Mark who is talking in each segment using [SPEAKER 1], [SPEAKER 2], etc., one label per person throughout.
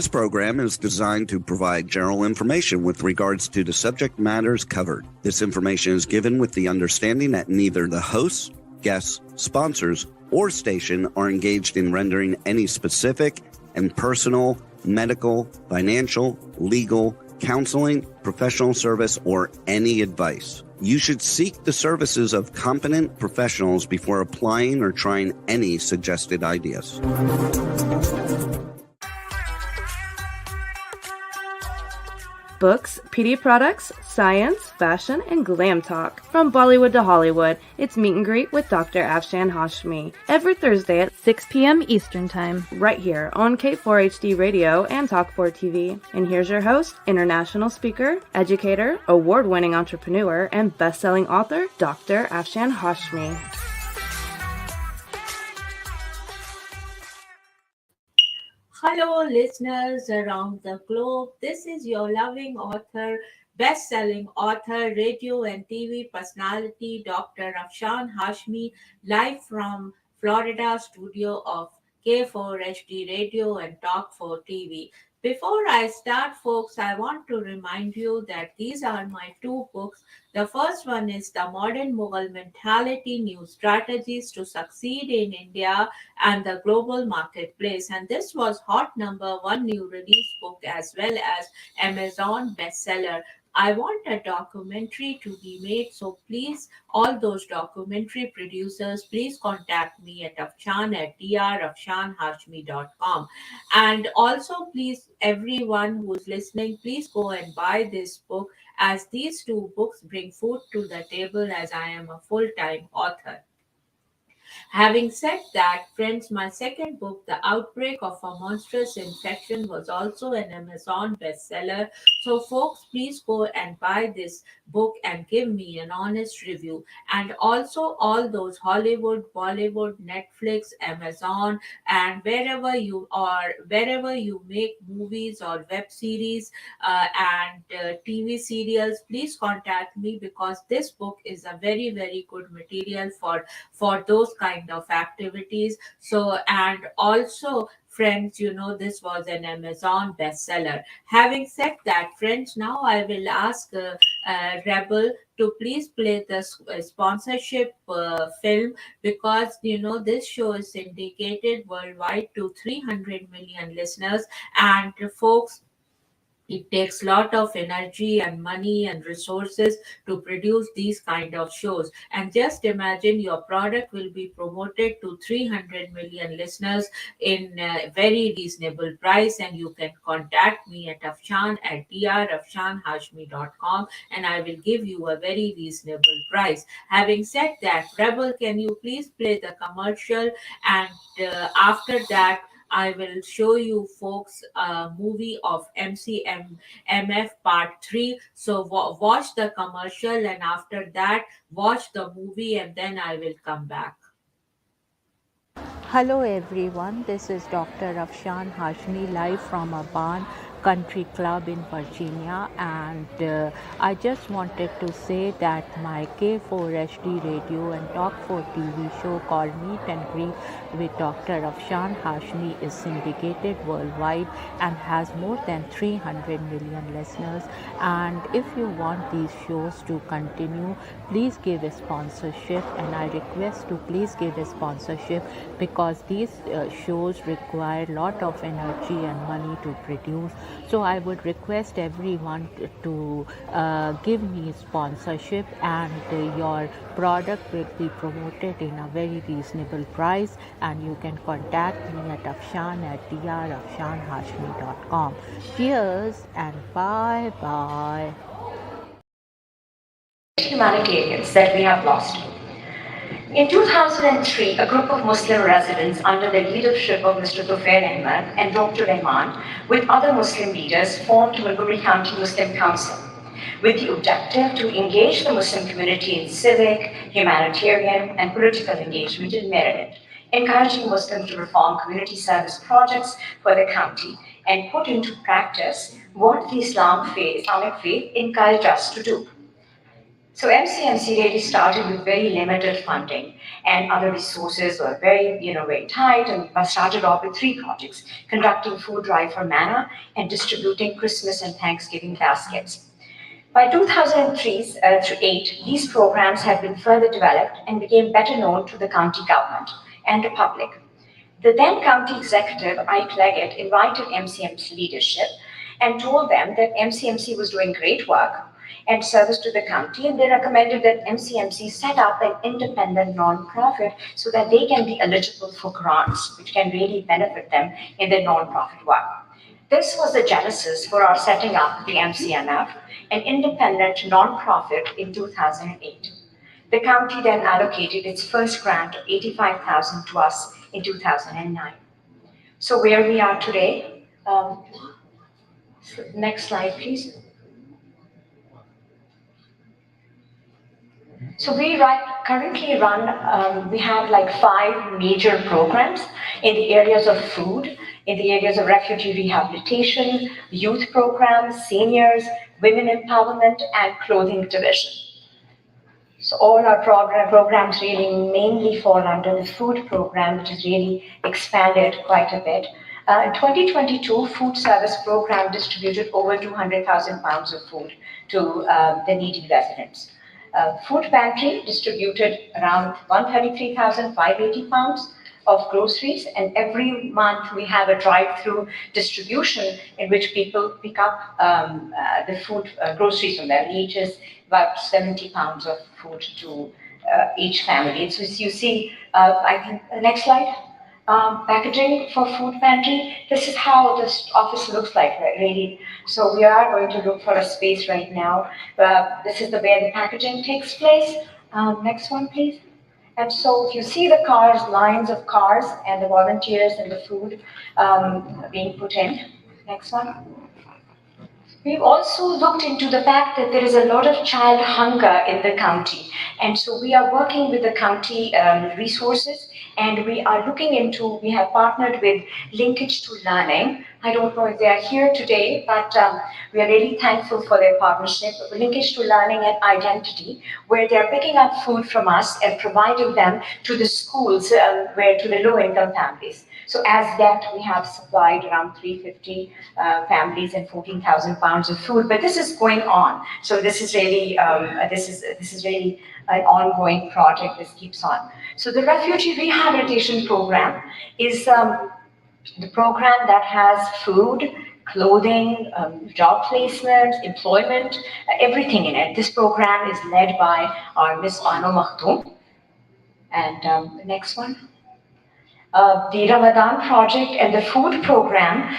[SPEAKER 1] This program is designed to provide general information with regards to the subject matters covered. This information is given with the understanding that neither the hosts, guests, sponsors, or station are engaged in rendering any specific and personal, medical, financial, legal, counseling, professional service, or any advice. You should seek the services of competent professionals before applying or trying any suggested ideas.
[SPEAKER 2] Books, PD products, science, fashion, and glam talk. From Bollywood to Hollywood, it's Meet and Greet with Dr. Afshan Hashmi. Every Thursday at 6 p.m. Eastern Time. Right here on K4HD Radio and Talk4 TV. And here's your host, international speaker, educator, award-winning entrepreneur, and best-selling author, Dr. Afshan Hashmi.
[SPEAKER 3] Hello, listeners around the globe. This is your loving author, best-selling author, radio and TV personality, Dr. Afshan Hashmi, live from Florida studio of K4HD Radio and Talk4 TV. Before I start, folks, I want to remind you that these are my two books. The first one is The Modern Mughal Mentality, New Strategies to Succeed in India and the Global Marketplace. And this was hot #1 new release book as well as Amazon bestseller. I want a documentary to be made, so please, all those documentary producers, please contact me at Afshan at drafshanhashmi.com. And also, please, everyone who is listening, please go and buy this book, as these two books bring food to the table as I am a full-time author. Having said that, friends, my second book, The Outbreak of a Monstrous Infection, was also an Amazon bestseller. So, folks, please go and buy this book and give me an honest review. And also, all those Hollywood, Bollywood, Netflix, Amazon, and wherever you are, wherever you make movies or web series and TV serials, please contact me, because this book is a very, very good material for those kind of activities. So, and also, friends, this was an Amazon bestseller. Having said that, friends, now I will ask Rebel to please play the sponsorship film, because this show is syndicated worldwide to 300 million listeners. And folks, it takes a lot of energy and money and resources to produce these kind of shows. And just imagine your product will be promoted to 300 million listeners in a very reasonable price. And you can contact me at Afshan at drafshanhashmi.com, and I will give you a very reasonable price. Having said that, Rebel, can you please play the commercial? And after that, I will show you folks a movie of MCMF part 3. So watch the commercial, and after that watch the movie, and then I will come back.
[SPEAKER 4] Hello everyone, this is Dr. Afshan Hashmi live from a barn country club in Virginia, and I just wanted to say that my K4HD radio and Talk4 TV show called Meet and Greet with Dr. Afshan Hashmi is syndicated worldwide and has more than 300 million listeners. And if you want these shows to continue, please give a sponsorship, and I request to please give a sponsorship, because these shows require a lot of energy and money to produce. So I would request everyone to give me sponsorship, and your product will be promoted in a very reasonable price, and you can contact me at Afshan at drafshanhashmi.com. Cheers and bye-bye.
[SPEAKER 5] Humanitarians that we have lost. In 2003, a group of Muslim residents under the leadership of Mr. Tufail Ahmed and Dr. Rahman with other Muslim leaders formed Montgomery County Muslim Council with the objective to engage the Muslim community in civic, humanitarian, and political engagement in Maryland, encouraging Muslims to perform community service projects for the county and put into practice what the Islamic faith encouraged us to do. So MCMC really started with very limited funding, and other resources were very tight, and we started off with 3 projects: conducting food drive for manna and distributing Christmas and Thanksgiving baskets. By 2003 through 8, these programs have been further developed and became better known to the county government and the public. The then county executive, Ike Leggett, invited MCMC leadership and told them that MCMC was doing great work and service to the county, and they recommended that MCMC set up an independent nonprofit so that they can be eligible for grants, which can really benefit them in their nonprofit work. This was the genesis for our setting up the MCMF, an independent nonprofit, in 2008. The county then allocated its first grant of $85,000 to us in 2009. So where we are today, next slide, please. So we currently run, we have like 5 major programs in the areas of food, in the areas of refugee rehabilitation, youth programs, seniors, women empowerment, and clothing division. So all our programs really mainly fall under the food program, which has really expanded quite a bit. In 2022, food service program distributed over 200,000 pounds of food to the needy residents. Food pantry distributed around 133,580 pounds of groceries, and every month we have a drive-through distribution in which people pick up the food groceries from them. Each is about 70 pounds of food to each family. So you see, I think, next slide. Packaging for food pantry. This is how this office looks like, really. So we are going to look for a space right now. This is where the packaging takes place. Next one, please. And so if you see the cars, lines of cars, and the volunteers and the food being put in. Next one. We've also looked into the fact that there is a lot of child hunger in the county. And so we are working with the county resources, and we are looking into, we have partnered with Linkage to Learning. I don't know if they are here today, but we are really thankful for their partnership. Linkage to Learning and Identity, where they're picking up food from us and providing them to the schools, to the low-income families. So as that, we have supplied around 350 families and 14,000 pounds of food. But this is going on. So this is really an ongoing project. This keeps on. So the refugee rehabilitation program is the program that has food, clothing, job placement, employment, everything in it. This program is led by our Miss Anu Makhtoom. And the next one. The Ramadan project and the food program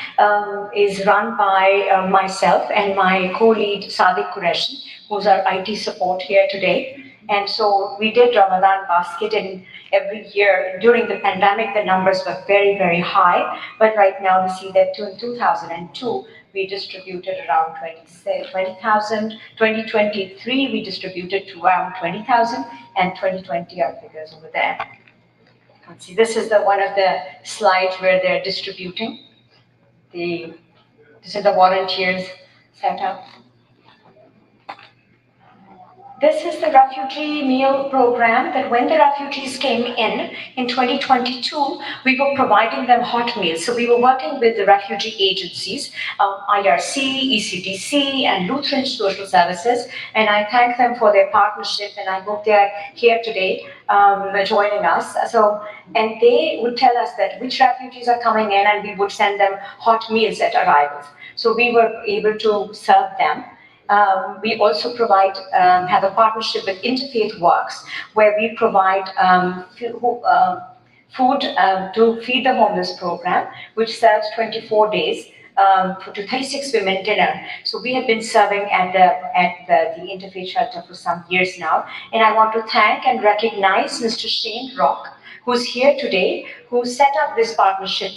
[SPEAKER 5] is run by myself and my co-lead Sadiq Qureshi, who's our IT support here today. And so we did Ramadan basket, and every year during the pandemic, the numbers were very, very high. But right now we see that in 2002, we distributed around 20,000. 2023, we distributed to around 20,000, and 2020 are figures over there. See, this is one of the slides where they're distributing. This is the volunteers set up. This is the refugee meal program that when the refugees came in 2022, we were providing them hot meals. So we were working with the refugee agencies, IRC, ECDC, and Lutheran Social Services, and I thank them for their partnership, and I hope they're here today joining us. And they would tell us that which refugees are coming in, and we would send them hot meals at arrivals. So we were able to serve them. We also provide, have a partnership with Interfaith Works, where we provide food to Feed the Homeless program, which serves 24 days to 36 women dinner. So we have been serving at the Interfaith Shelter for some years now. And I want to thank and recognize Mr. Shane Rock, who's here today, who set up this partnership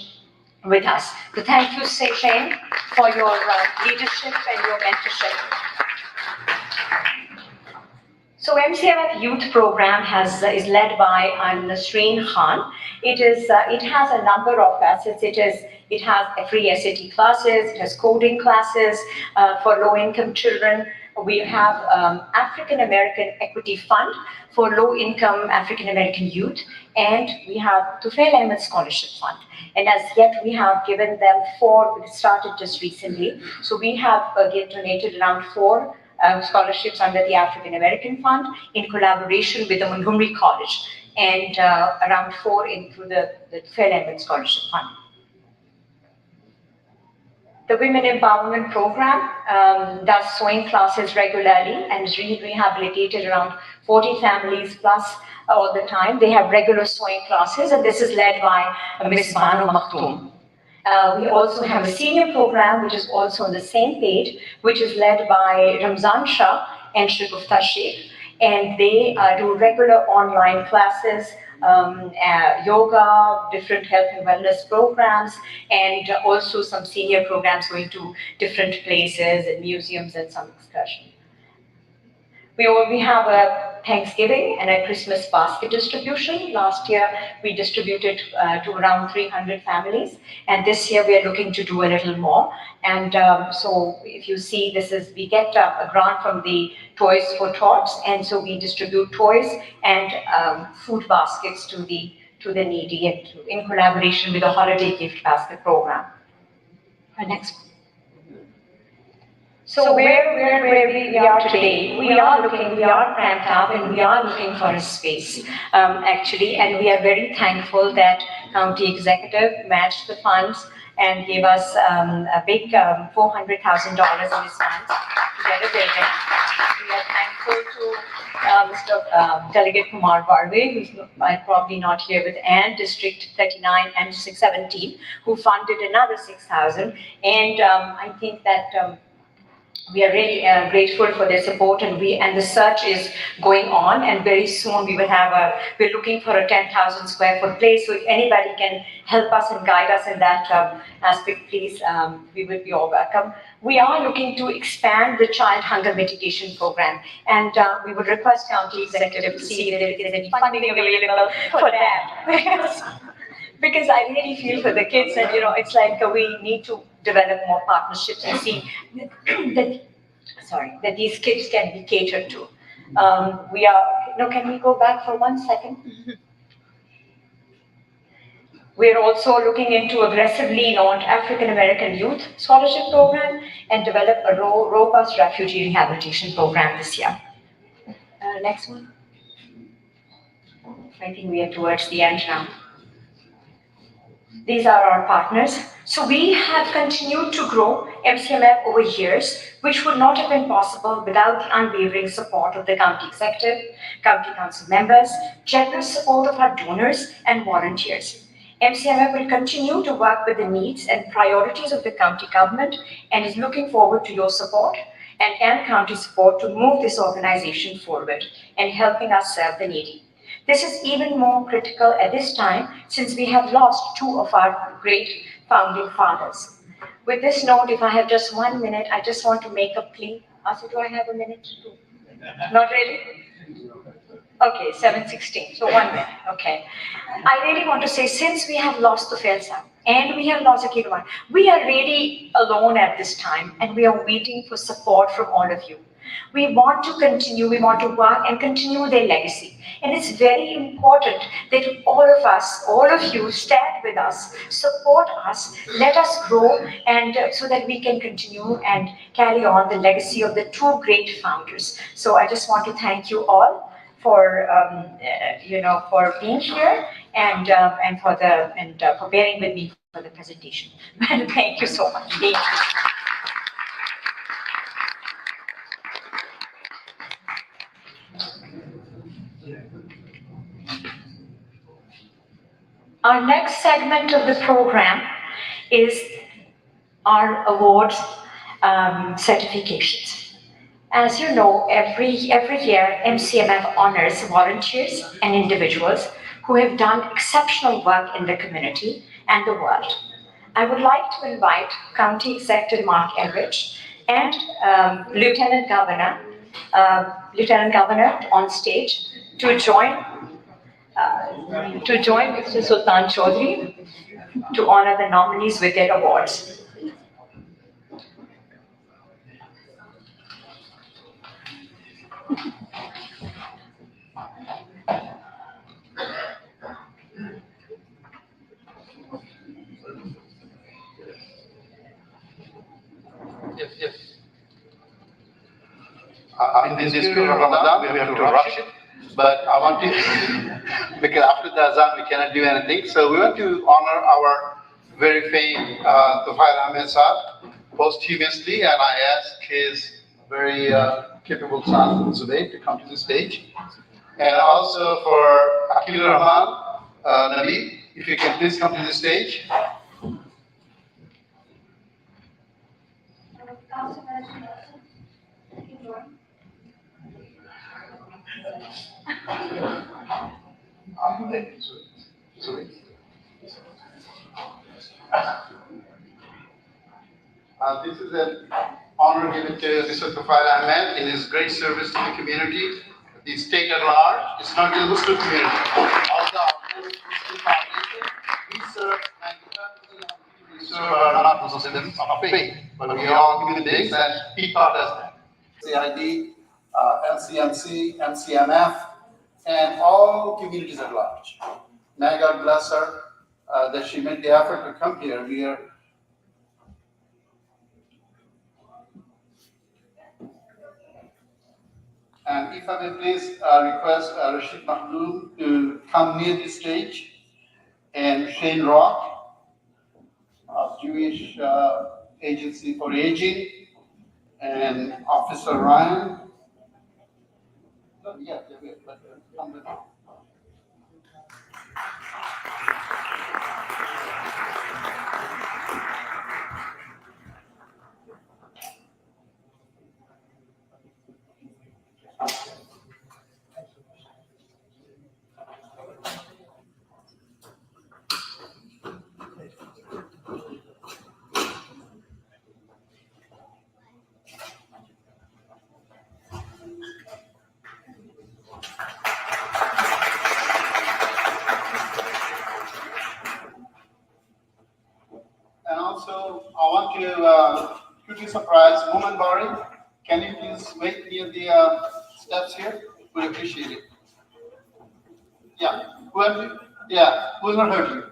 [SPEAKER 5] with us. So thank you, Shane, for your leadership and your mentorship. So MCMF Youth Program is led by Nasreen Khan. It has a number of facets. It has free SAT classes. It has coding classes for low-income children. We have African American Equity Fund for low-income African American youth, and we have Tufail Ahmed Scholarship Fund. And as yet, we have given them 4. It started just recently, so we have donated around 4 scholarships under the African American Fund in collaboration with the Montgomery College, and around 4 through the Tufail Ahmed Scholarship Fund. The Women Empowerment Program does sewing classes regularly and has rehabilitated around 40 families plus all the time. They have regular sewing classes, and this is led by Ms. Bano Maktoum. We also have a senior program, which is also on the same page, which is led by Ramzan Shah and Shagufta Sheikh. And they do regular online classes, yoga, different health and wellness programs, and also some senior programs going to different places and museums and some excursions. We have a Thanksgiving and a Christmas basket distribution. Last year, we distributed to around 300 families, and this year we are looking to do a little more. And so if you see, we get a grant from the Toys for Tots, and so we distribute toys and food baskets to the needy, and in collaboration with the Holiday Gift Basket Program. Next. So where we are today, we are cramped up, and we are looking for a space, actually, and we are very thankful that County Executive matched the funds and gave us a big $400,000 in his funds to get a building. We are thankful to Mr. Delegate Kumar Barve, who's probably not here, with Ann District 39 and 617, who funded another 6,000, and I think that we are really grateful for their support, and the search is going on, and very soon we're looking for a 10,000 square foot place. So if anybody can help us and guide us in that aspect, please, we would be all welcome. We are looking to expand the child hunger mitigation program, and we would request County Executive to see if there is any funding available for that. Because I really feel for the kids, and it's like we need to develop more partnerships and see that these kids can be catered to. Can we go back for 1 second? We're also looking into aggressively launch African American Youth Scholarship Program and develop a robust refugee rehabilitation program this year. Next one. I think we are towards the end now. These are our partners. So we have continued to grow MCMF over years, which would not have been possible without the unwavering support of the County Executive, County Council members, generous support of our donors and volunteers. MCMF will continue to work with the needs and priorities of the county government and is looking forward to your support and county support to move this organization forward and helping us serve the needy. This is even more critical at this time since we have lost 2 of our great founding fathers. With this note, if I have just 1 minute, I just want to make a plea. Asa, do I have a minute to do? Not really? Okay, 7:16, so 1 minute, okay. I really want to say, since we have lost the Felsa and we have lost Akirwan, we are really alone at this time, and we are waiting for support from all of you. We want to continue, we want to work and continue their legacy. And it's very important that all of us, all of you, stand with us, support us, let us grow, and so that we can continue and carry on the legacy of the 2 great founders. So I just want to thank you all for for being here and for bearing with me for the presentation. Thank you so much. Thank you. Our next segment of the program is our awards certifications. As you know, every year MCMF honors volunteers and individuals who have done exceptional work in the community and the world. I would like to invite County Executive Mark Everidge and Lieutenant Governor on stage to join Mr. Sultan Chaudhry to honor the nominees with their awards.
[SPEAKER 6] Yes. In this period of Ramadan, we have to rush it, but I want to, because after the Azan, we cannot do anything. So we want to honor our very famed Tufail Ahmed Saab posthumously, and I ask his very capable son, Zubayr, to come to the stage. And also for Akil Rahman, Nabi, if you can please come to the stage. This is an honor given to Mr. Tufail Ahmed in his great service to the community, the state at large. It's not the Muslim community. Although Muslim foundation, we serve 95% of the people we serve are not Muslims of faith, but we are all human beings, and he taught us that. CID, MCMC, MCMF, and all communities at large. May God bless her that she made the effort to come here. We are. And if I may please request Rashid Mahmoud to come near the stage, and Shane Rock of Jewish Agency for Aging, and Officer Ryan. Come with me. And also, I want to quickly surprise Momen Bari. Can you please wait near the steps here? We appreciate it. Yeah, whoever, yeah, who will not hurt you.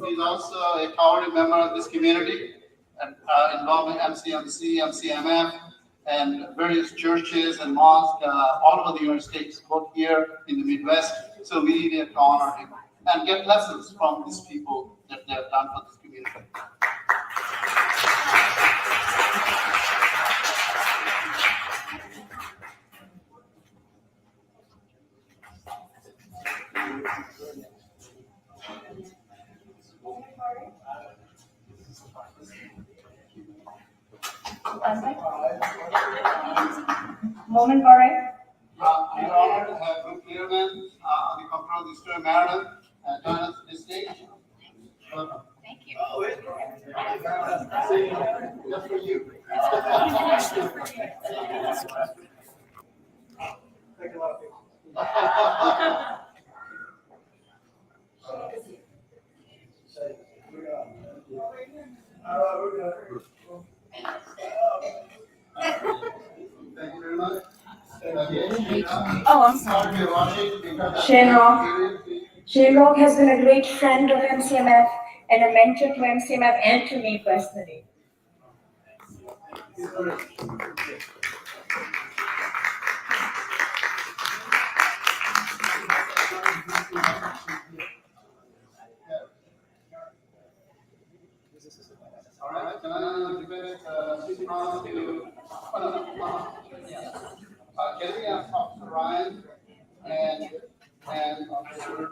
[SPEAKER 6] He's also a founding member of this community and involved in MCMC, MCMF, and various churches and mosques all over the United States, both here in the Midwest. So we need to honor him and get lessons from these people that they have done for this community.
[SPEAKER 5] Moment, all right?
[SPEAKER 6] We are honored to have Group Learman on the control of the Eastern Maryland join us at this stage. Welcome.
[SPEAKER 5] Thank you.
[SPEAKER 6] Just for you. Take a lot of pictures. Thank you very much.
[SPEAKER 5] Oh, I'm sorry. Shane Rock. Shane Rock has been a great friend of MCMF and a mentor to MCMF and to me personally.
[SPEAKER 6] All right, can I give it to can we ask Officer Ryan and Officer?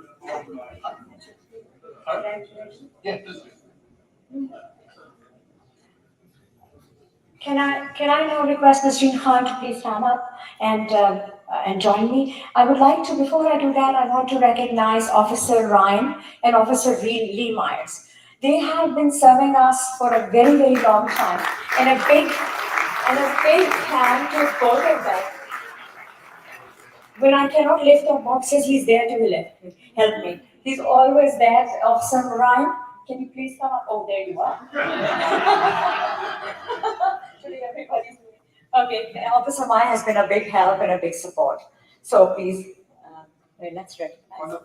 [SPEAKER 6] Yeah, this is.
[SPEAKER 5] Can I now request Nasreen Khan to please stand up and join me? I would like to, before I do that, I want to recognize Officer Ryan and Officer Lee Myers. They have been serving us for a very, very long time, and a big hand to both of them. When I cannot lift the boxes, he's there to help me. He's always there. Officer Ryan, can you please come up? Oh, there you are. Actually, Okay, Officer Maya has been a big help and a big support. So please, let's recognize.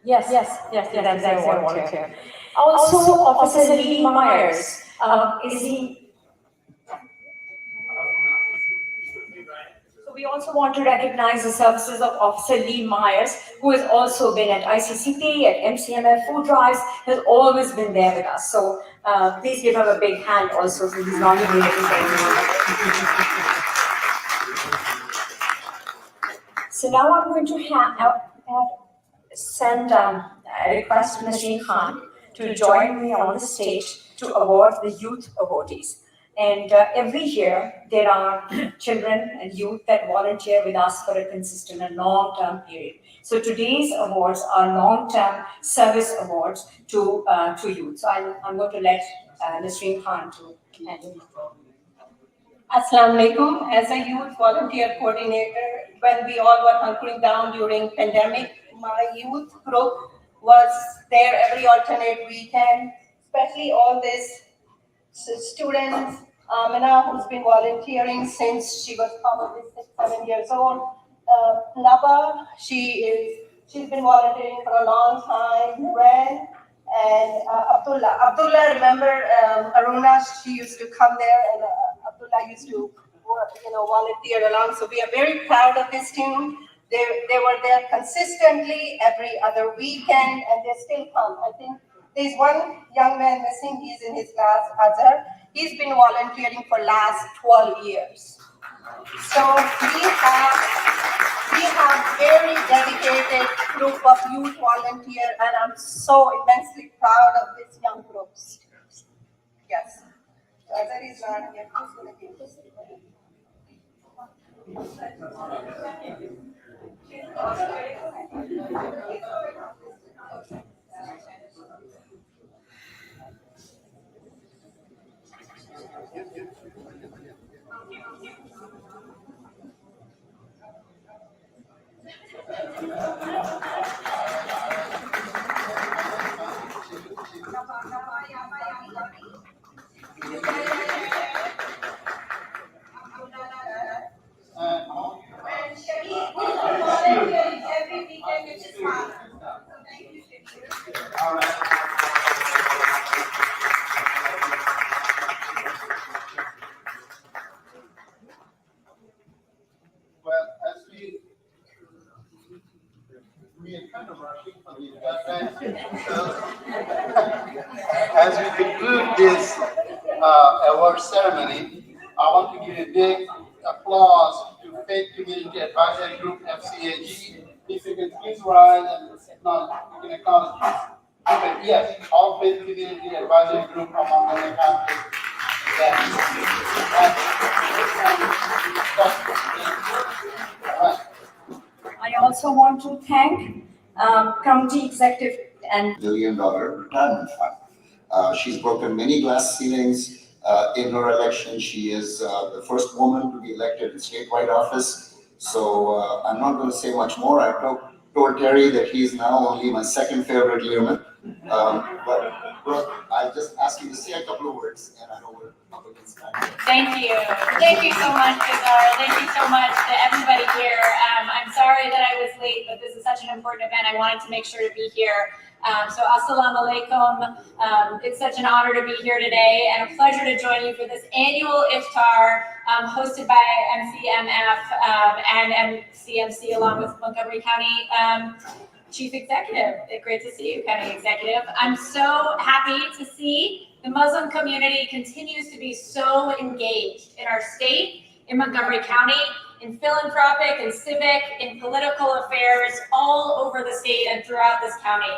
[SPEAKER 5] Yes, that's a volunteer. Also, Officer Lee Myers, is he? So we also want to recognize the services of Officer Lee Myers, who has also been at ICCP, at MCMF food drives, has always been there with us. So please give him a big hand also, so he's not even So now I'm going to send a request Nasreen Khan to join me on the stage to award the youth awardees. And every year, there are children and youth that volunteer with us for a consistent and long-term period. So today's awards are long-term service awards to youth. So I'm going to let Nasreen Khan to handle it.
[SPEAKER 7] Assalamu alaikum. As a youth volunteer coordinator, when we all were hunkering down during pandemic, my youth group was there every alternate weekend, especially all these students. Mina, who's been volunteering since she was probably 6-7 years old. Naba, she's been volunteering for a long time. Ren and Abdullah, remember Aruna? She used to come there, and Abdullah used to volunteer along. So we are very proud of this team. They were there consistently every other weekend, and they still come. I think there's one young man missing. He's in his class, Azhar. He's been volunteering for last 12 years. So we have very dedicated group of youth volunteers, and I'm so immensely proud of this young group. Yes. Azhar is not here. Who's going to give this?
[SPEAKER 6] Well, as we are kind of rushing for the deadline, so as we conclude this award ceremony, I want to give a big applause to Faith Community Advisory Group FCAG. If you can please rise and you can acknowledge this. Okay, yes, all Faith Community Advisory Group of Montgomery County.
[SPEAKER 5] I also want to thank County Executive and
[SPEAKER 8] $1 billion retirement fund. She's broken many glass ceilings in her election. She is the first woman to be elected in statewide office. So I'm not going to say much more. I told Terry that he's now only my second favorite yearman. But Brooke, I just ask you to say a couple of words, and I know we're up against time.
[SPEAKER 9] Thank you. Thank you so much, Kizar. Thank you so much to everybody here. I'm sorry that I was late, but this is such an important event. I wanted to make sure to be here. So assalamu alaikum. It's such an honor to be here today and a pleasure to join you for this annual Iftar hosted by MCMF and MCMC along with Montgomery County Chief Executive. Great to see you, County Executive. I'm so happy to see the Muslim community continues to be so engaged in our state, in Montgomery County, in philanthropic and civic, in political affairs all over the state and throughout this county.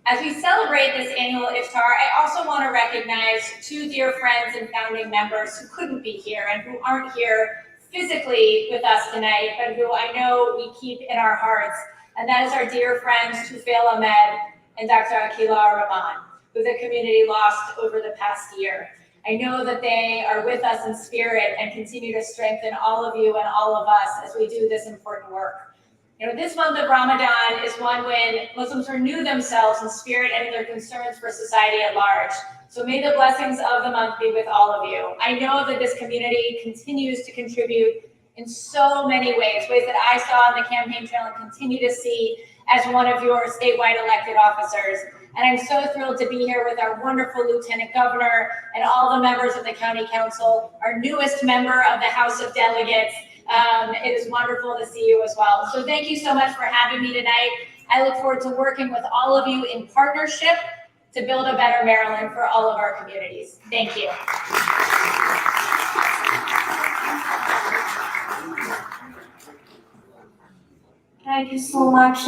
[SPEAKER 9] As we celebrate this annual Iftar, I also want to recognize two dear friends and founding members who couldn't be here and who aren't here physically with us tonight, but who I know we keep in our hearts. And that is our dear friends Tufail Ahmed and Dr. Akila Rahman, who the community lost over the past year. I know that they are with us in spirit and continue to strengthen all of you and all of us as we do this important work. This month of Ramadan is one when Muslims renew themselves in spirit and in their concerns for society at large. So may the blessings of the month be with all of you. I know that this community continues to contribute in so many ways that I saw on the campaign trail and continue to see as one of your statewide elected officers. And I'm so thrilled to be here with our wonderful Lieutenant Governor and all the members of the County Council, our newest member of the House of Delegates. It is wonderful to see you as well. So thank you so much for having me tonight. I look forward to working with all of you in partnership to build a better Maryland for all of our communities. Thank you.
[SPEAKER 10] Thank you so much,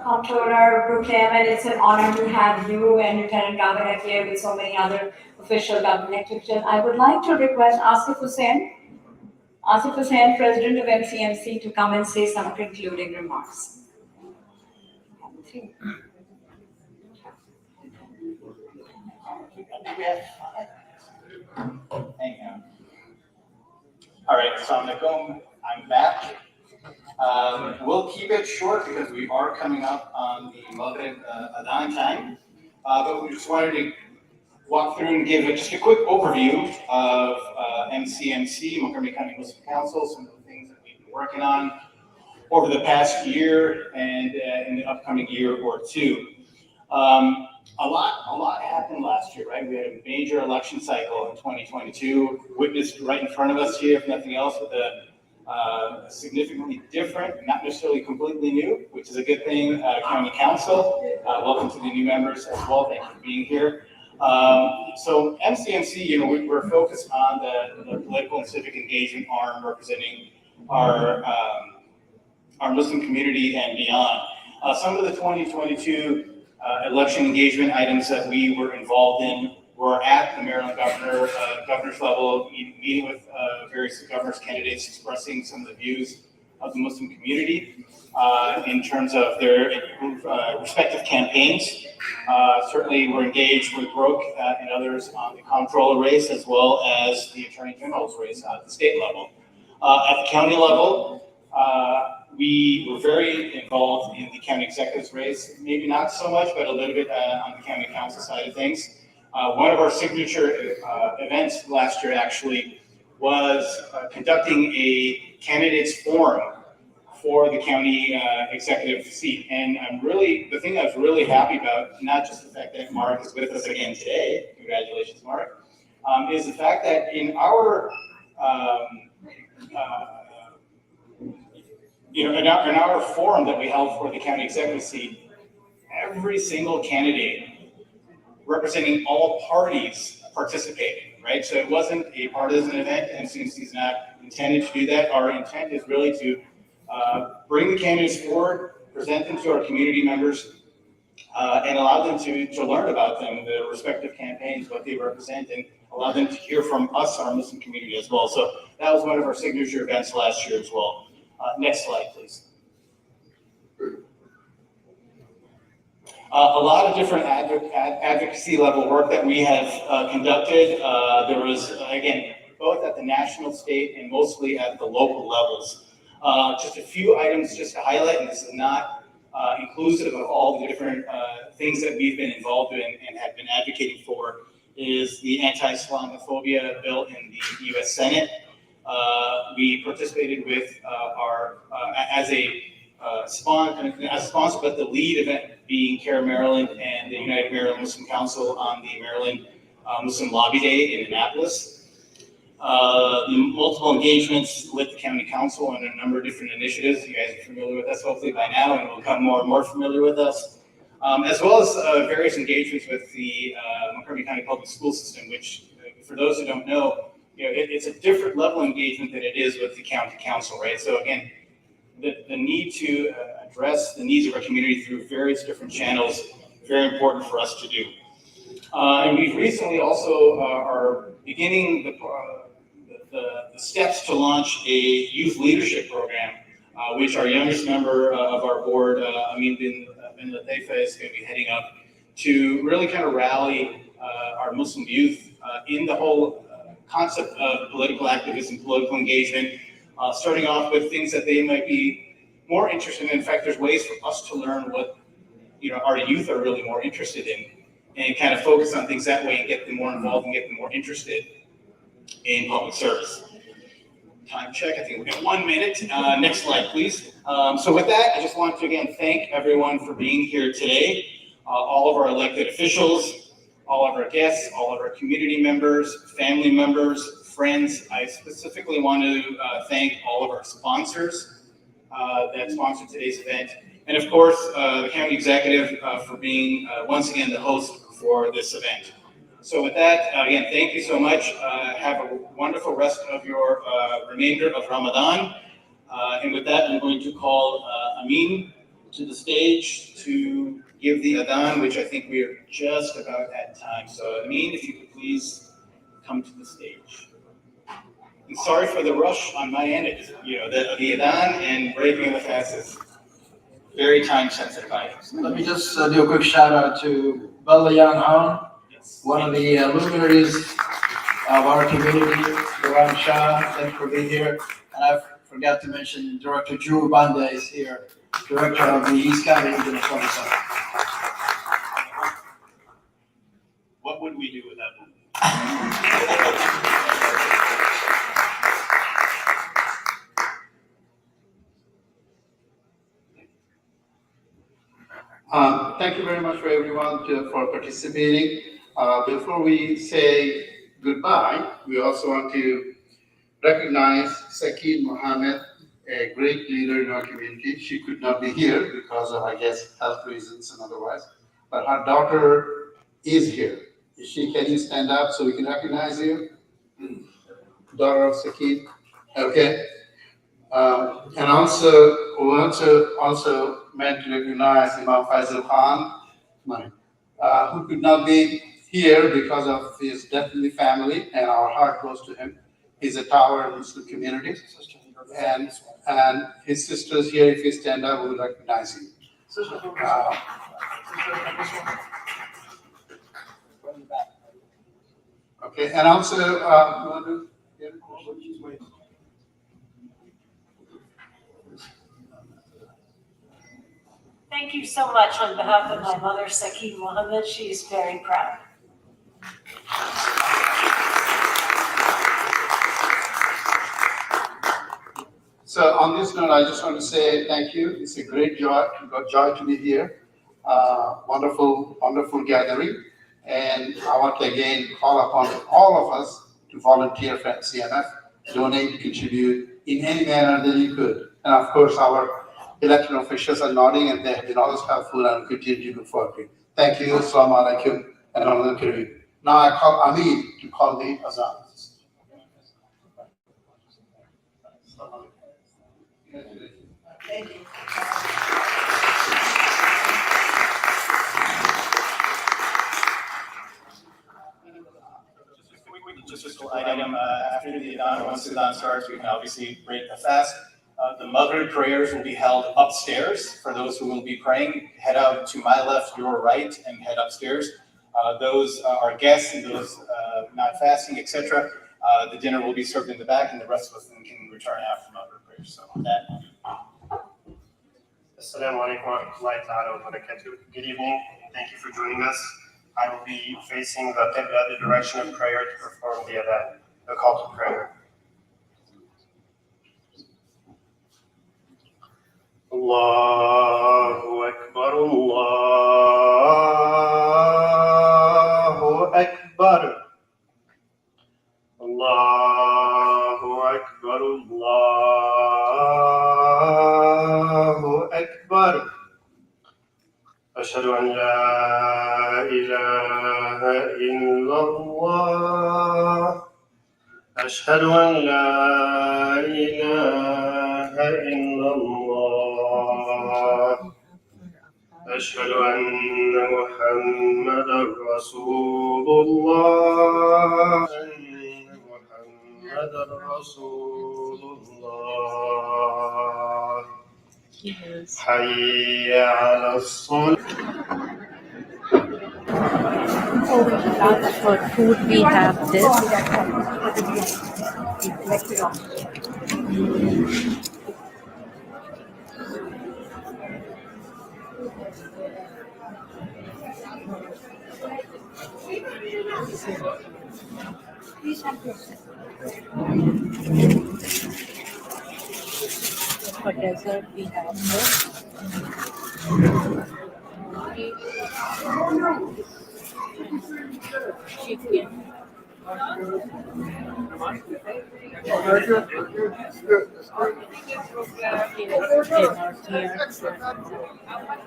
[SPEAKER 10] Comptroller Brooklyn, and it's an honor to have you and Lieutenant Governor here with so many other official government officials. I would like to request Asif Hussain, President of MCMC, to come and say some concluding remarks.
[SPEAKER 11] All right, Assalamu alaikum. I'm back. We'll keep it short because we are coming up on the Maghrib Adhan time. But we just wanted to walk through and give just a quick overview of MCMC, Montgomery County Muslim Council, some of the things that we've been working on over the past year and in the upcoming year or two. A lot happened last year, right? We had a major election cycle in 2022, witnessed right in front of us here, if nothing else, with a significantly different, not necessarily completely new, which is a good thing, County Council. Welcome to the new members as well. Thank you for being here. So MCMC, we're focused on the political and civic engagement arm representing our Muslim community and beyond. Some of the 2022 election engagement items that we were involved in were at the Maryland governor's level, meeting with various governor's candidates, expressing some of the views of the Muslim community in terms of their respective campaigns. Certainly, we're engaged with Brooke and others on the comptroller race, as well as the Attorney General's race at the state level. At the county level, we were very involved in the county executive's race, maybe not so much, but a little bit on the county council side of things. One of our signature events last year actually was conducting a candidates forum for the county executive seat. And the thing I was really happy about, not just the fact that Mark is with us again today, congratulations, Mark, is the fact that in our in our forum that we held for the county executive seat, every single candidate representing all parties participated, right? So it wasn't a partisan event, and MCMC is not intended to do that. Our intent is really to bring the candidates forward, present them to our community members, and allow them to learn about them, their respective campaigns, what they represent, and allow them to hear from us, our Muslim community as well. So that was one of our signature events last year as well. Next slide, please. A lot of different advocacy level work that we have conducted. There was, again, both at the national, state, and mostly at the local levels. Just a few items just to highlight, and this is not inclusive of all the different things that we've been involved in and have been advocating for, is the anti-Islamophobia bill in the U.S. Senate. We participated with as a sponsor, but the lead event being CARE Maryland and the United Maryland Muslim Council on the Maryland Muslim Lobby Day in Annapolis. The multiple engagements with the County Council on a number of different initiatives. You guys are familiar with us hopefully by now and will become more and more familiar with us. As well as various engagements with the Montgomery County Public School System, which for those who don't know, it's a different level of engagement than it is with the County Council, right? So again, the need to address the needs of our community through various different channels, very important for us to do. And we recently also are beginning the steps to launch a youth leadership program, which our youngest member of our board, Amin bin Lataifa, is going to be heading up to really kind of rally our Muslim youth in the whole concept of political activism, political engagement, starting off with things that they might be more interested in. In fact, there's ways for us to learn what our youth are really more interested in, and kind of focus on things that way and get them more involved and get them more interested in public service. Time check, I think we got 1 minute. Next slide, please. So with that, I just want to again thank everyone for being here today. All of our elected officials, all of our guests, all of our community members, family members, friends. I specifically want to thank all of our sponsors that sponsored today's event. And of course, the county executive for being once again the host for this event. So with that, again, thank you so much. Have a wonderful rest of your remainder of Ramadan. And with that, I'm going to call Amin to the stage to give the adhan, which I think we are just about at time. So Amin, if you could please come to the stage. And sorry for the rush on my end. The adhan and breaking of the fast is very time-sensitive items.
[SPEAKER 12] Let me just do a quick shout-out to Bella Young-Han, one of the luminaries of our community, Duran Shah. Thanks for being here. And I forgot to mention Director Drew Banda is here, Director of the East County Regional Public Center.
[SPEAKER 11] What would we do without them?
[SPEAKER 6] Thank you very much for everyone for participating. Before we say goodbye, we also want to recognize Sakeen Mohammed, a great leader in our community. She could not be here because of, I guess, health reasons and otherwise, but her daughter is here. Can you stand up so we can recognize you? Daughter of Sakeen. Okay. And also, we want to also meant to recognize Imam Faisal Khan, who could not be here because of his death in the family, and our heart goes to him. He's a tower in the Muslim community, and his sisters here, if you stand up, we will recognize you. Okay, and also,
[SPEAKER 10] Thank you so much on behalf of my mother, Sakeen Mohammed. She is very proud.
[SPEAKER 6] So on this note, I just want to say thank you. It's a great joy to be here. Wonderful, wonderful gathering. And I want to again call upon all of us to volunteer for MCMF, donate, contribute in any manner that you could. And of course, our elected officials are nodding, and they have been always helpful and will continue to look forward to it. Thank you. Assalamu alaikum and Ramadan Kareem. Now I call Amin to call the azan. Thank you.
[SPEAKER 11] Just a little item after the adhan, once the adhan starts, we can obviously break the fast. The Maghrib prayers will be held upstairs. For those who will be praying, head out to my left, your right, and head upstairs. Those are guests and those not fasting, etc. The dinner will be served in the back, and the rest of us then can return after Maghrib prayers. So with that.
[SPEAKER 13] Assalamu alaikum wa rahmatullahi ta'ala wa barakatuh. Good evening, and thank you for joining us. I will be facing the Qibla, the direction of prayer, to perform the adhan, the call to prayer. Allahu Akbar, Allahu Akbar. Allahu Akbar, Allahu Akbar. Ashhadu an la ilaha illallah. Ashhadu an la ilaha illallah. أشهد أن محمدا رسول الله. أن محمدا رسول الله. حي على الصلاة.
[SPEAKER 4] For food, we have this. For dessert, we have chicken.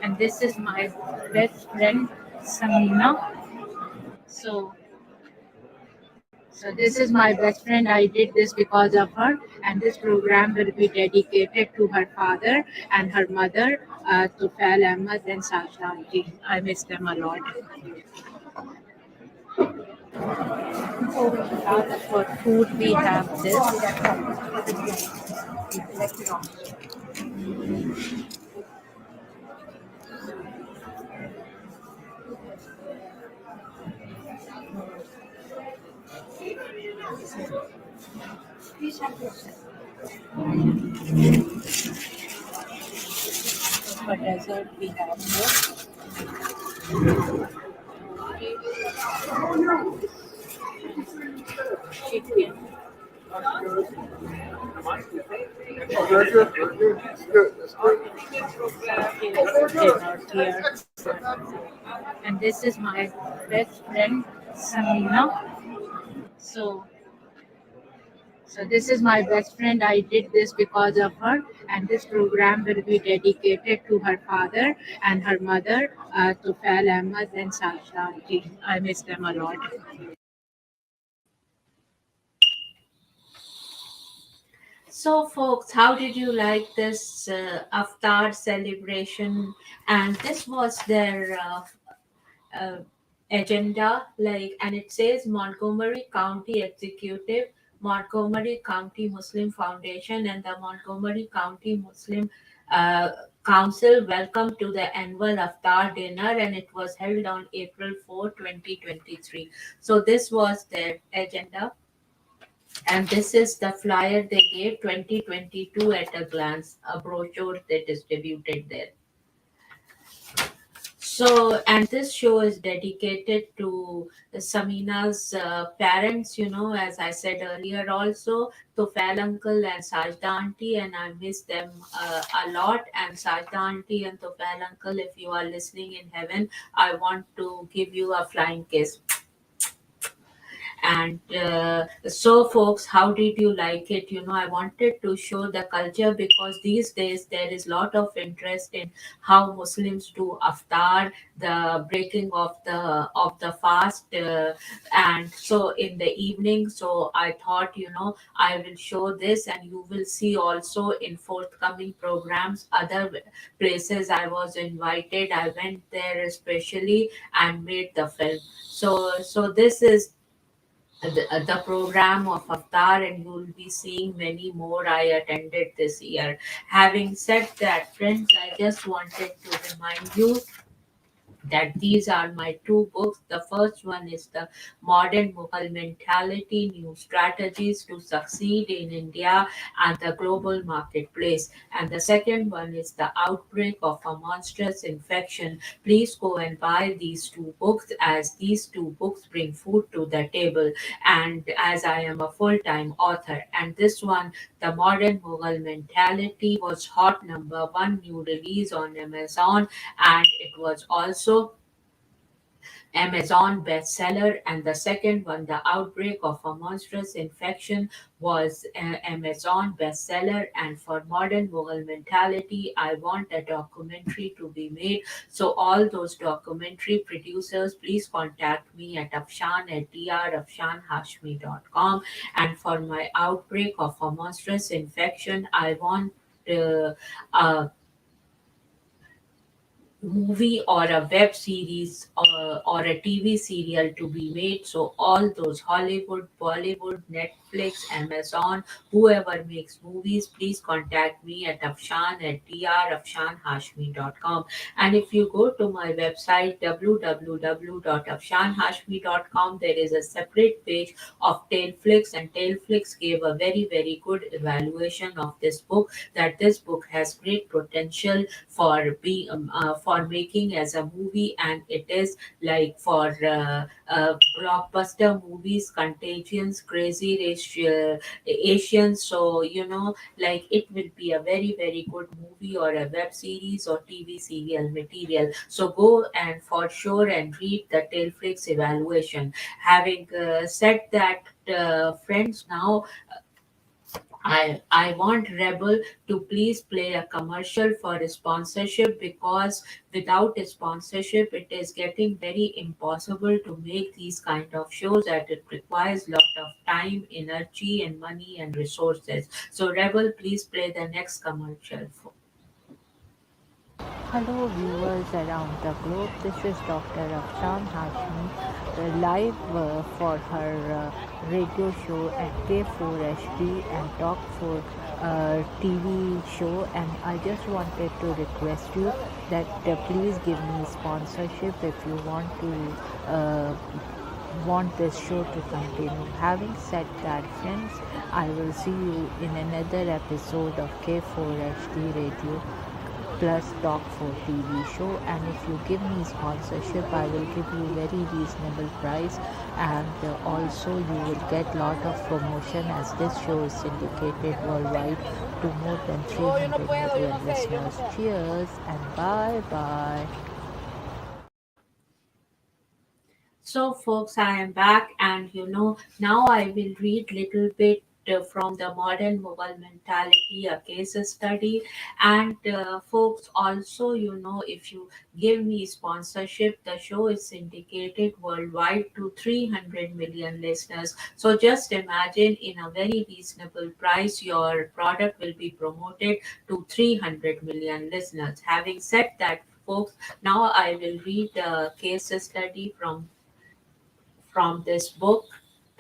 [SPEAKER 4] And this is my best friend Samina. So this is my best friend. I did this because of her, and this program will be dedicated to her father and her mother, Tufail Ahmed and Sajda. I miss them a lot. For food, we have this. For dessert, we have this. Chicken. And this is my best friend Samina. So this is my best friend. I did this because of her, and this program will be dedicated to her father and her mother, Tufail Ahmed and Sajda. I miss them a lot.
[SPEAKER 3] So, folks, how did you like this Iftar celebration? And this was their agenda, and it says Montgomery County Executive, Montgomery County Muslim Foundation, and the Montgomery County Muslim Council welcome to the annual Iftar dinner, and it was held on April 4, 2023. So this was their agenda. And this is the flyer they gave 2022 at a glance, a brochure they distributed there. So, and this show is dedicated to Samina's parents, as I said earlier, also Tufail uncle and Sajda auntie, and I miss them a lot. And Sajda auntie and Tufail uncle, if you are listening in heaven, I want to give you a flying kiss. And so, folks, how did you like it? I wanted to show the culture because these days there is a lot of interest in how Muslims do Iftar, the breaking of the fast, and so in the evening. So I thought, I will show this, and you will see also in forthcoming programs other places I was invited. I went there especially and made the film. So this is the program of Aftar, and you will be seeing many more I attended this year. Having said that, friends, I just wanted to remind you that these are my two books. The first one is The Modern Mughal Mentality, New Strategies to Succeed in India and the Global Marketplace. And the second one is The Outbreak of a Monstrous Infection. Please go and buy these two books, as these two books bring food to the table. And as I am a full-time author, and this one, The Modern Mughal Mentality, was hot #1 new release on Amazon, and it was also Amazon bestseller. And the second one, The Outbreak of a Monstrous Infection, was Amazon bestseller. And for Modern Mughal Mentality, I want a documentary to be made. So all those documentary producers, please contact me at Afshan at drafshanhashmi.com. And for my Outbreak of a Monstrous Infection, I want movie or a web series or a TV serial to be made. So all those Hollywood, Bollywood, Netflix, Amazon, whoever makes movies, please contact me at Afshan at drafshanhashmi.com. And if you go to my website www.afshanhashmi.com, there is a separate page of Tailflix, and Tailflix gave a very, very good evaluation of this book, that this book has great potential for being for for making as a movie, and it is like for blockbuster movies, Contagions, Crazy Rich Asians. So like it will be a very very good movie or a web series or TV serial material. So go and for sure and read the Tailflix evaluation. Having said that, friends, now I want Rebel to please play a commercial for a sponsorship, because without a sponsorship it is getting very impossible to make these kind of shows, that it requires lot of time, energy and money and resources. So Rebel, please play the next commercial for.
[SPEAKER 4] Hello viewers around the globe, this is Dr. Afshan Hashmi, live for her radio show at K4HD and Talk 4 TV show, and I just wanted to request you that please give me sponsorship if you want this show to continue. Having said that, friends, I will see you in another episode of K4HD Radio plus Talk 4 TV show, and if you give me sponsorship I will give you very reasonable price, and also you will get lot of promotion, as this show is syndicated worldwide to more than 300 million listeners. Cheers and bye bye.
[SPEAKER 3] So, folks, I am back, and now I will read little bit from the Modern Mughal Mentality, a case study. And folks, also, if you give me sponsorship, the show is syndicated worldwide to 300 million listeners. So just imagine, in a very reasonable price, your product will be promoted to 300 million listeners. Having said that, folks, now I will read the case study from this book,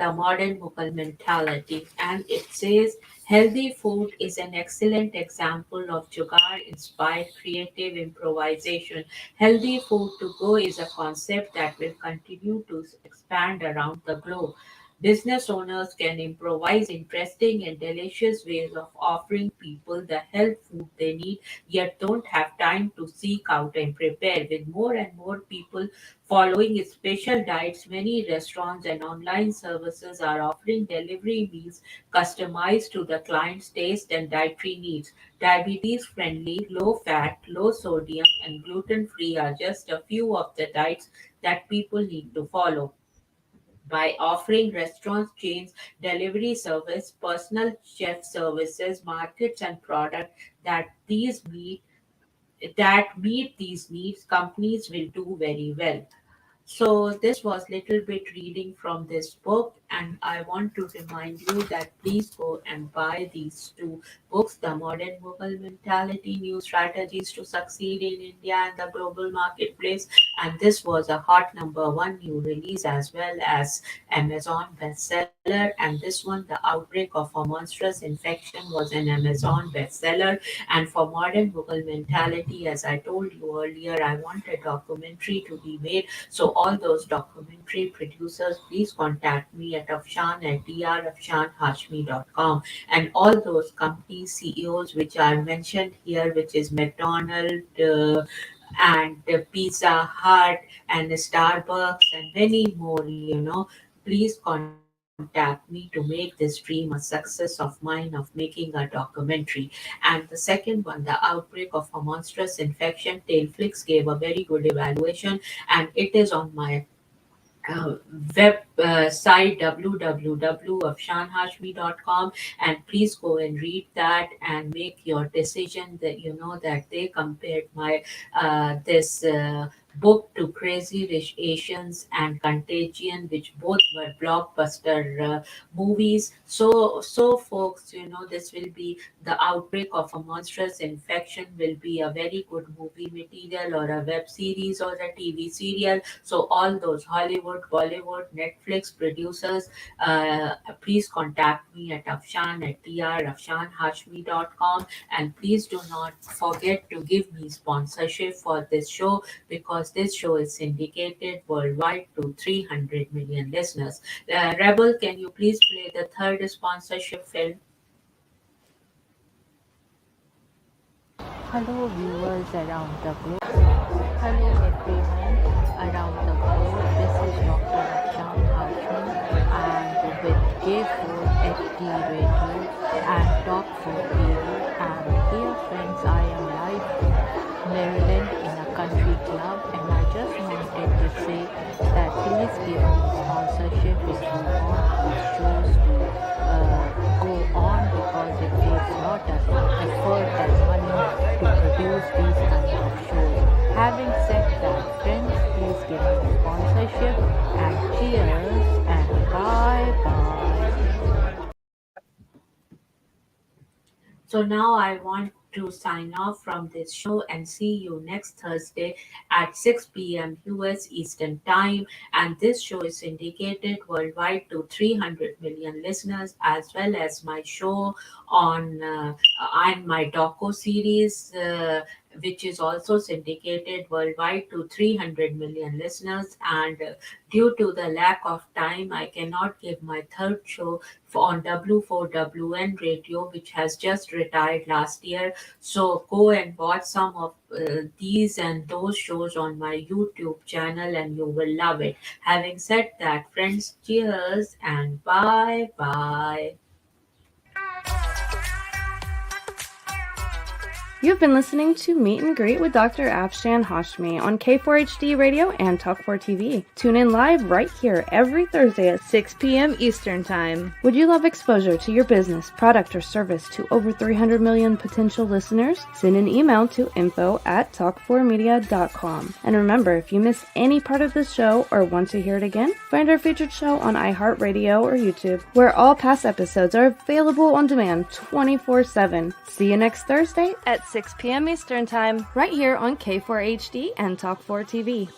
[SPEAKER 3] The Modern Mughal Mentality. And it says, healthy food is an excellent example of Jugaad inspired creative improvisation. Healthy food to go is a concept that will continue to expand around the globe. Business owners can improvise interesting and delicious ways of offering people the health food they need, yet don't have time to seek out and prepare. With more and more people following special diets, many restaurants and online services are offering delivery meals customized to the client's taste and dietary needs. Diabetes friendly, low fat, low sodium, and gluten free are just a few of the diets that people need to follow. By offering restaurant chains, delivery service, personal chef services, markets, and products that meet these needs, companies will do very well. So this was little bit reading from this book, and I want to remind you that please go and buy these two books, The Modern Mughal Mentality, New Strategies to Succeed in India and the Global Marketplace. And this was a hot #1 new release, as well as Amazon bestseller. And this one, The Outbreak of a Monstrous Infection, was an Amazon bestseller. And for Modern Mughal Mentality, as I told you earlier, I want a documentary to be made. So all those documentary producers, please contact me at Afshan at drafshanhashmi.com. And all those company CEOs which are mentioned here, which is McDonald's and Pizza Hut and Starbucks and many more, please contact me to make this dream a success of mine of making a documentary. And the second one, The Outbreak of a Monstrous Infection, Tailflix gave a very good evaluation, and it is on my web site www.afshanhashmi.com, and please go and read that and make your decision, that that they compared my this book to Crazy Rich Asians and Contagion, which both were blockbuster movies. So folks, this will be The Outbreak of a Monstrous Infection will be a very good movie material or a web series or a TV serial. So all those Hollywood, Bollywood, Netflix producers, please contact me at Afshan at drafshanhashmi.com, and please do not forget to give me sponsorship for this show, because this show is syndicated worldwide to 300 million listeners. Rebel, can you please play the third sponsorship film?
[SPEAKER 4] Hello viewers around the globe. Hello everyone around the world. This is Dr. Afshan Hashmi and with K4 HD Radio and Talk 4 TV. And dear friends, I am live from Maryland in a country club, and I just wanted to say that please give me sponsorship if you want these shows to go on, because it takes lot of effort and money to produce these kind of shows. Having said that, friends, please give me sponsorship, and cheers and bye bye.
[SPEAKER 3] So now I want to sign off from this show and see you next Thursday at 6 p.m. US Eastern Time. And this show is syndicated worldwide to 300 million listeners, as well as my show on my doco series, which is also syndicated worldwide to 300 million listeners. And due to the lack of time, I cannot give my third show on W4WN radio, which has just retired last year. So go and watch some of these and those shows on my YouTube channel, and you will love it. Having said that, friends, cheers and bye bye.
[SPEAKER 2] You've been listening to Meet and Greet with Dr. Afshan Hashmi on K4HD Radio and Talk 4 TV. Tune in live right here every Thursday at 6 p.m. Eastern Time. Would you love exposure to your business, product, or service to over 300 million potential listeners? Send an email to info@talk4media.com. And remember, if you miss any part of this show or want to hear it again, find our featured show on iHeartRadio or YouTube, where all past episodes are available on demand 24/7. See you next Thursday at 6 p.m. Eastern Time, right here on K4HD and Talk 4 TV.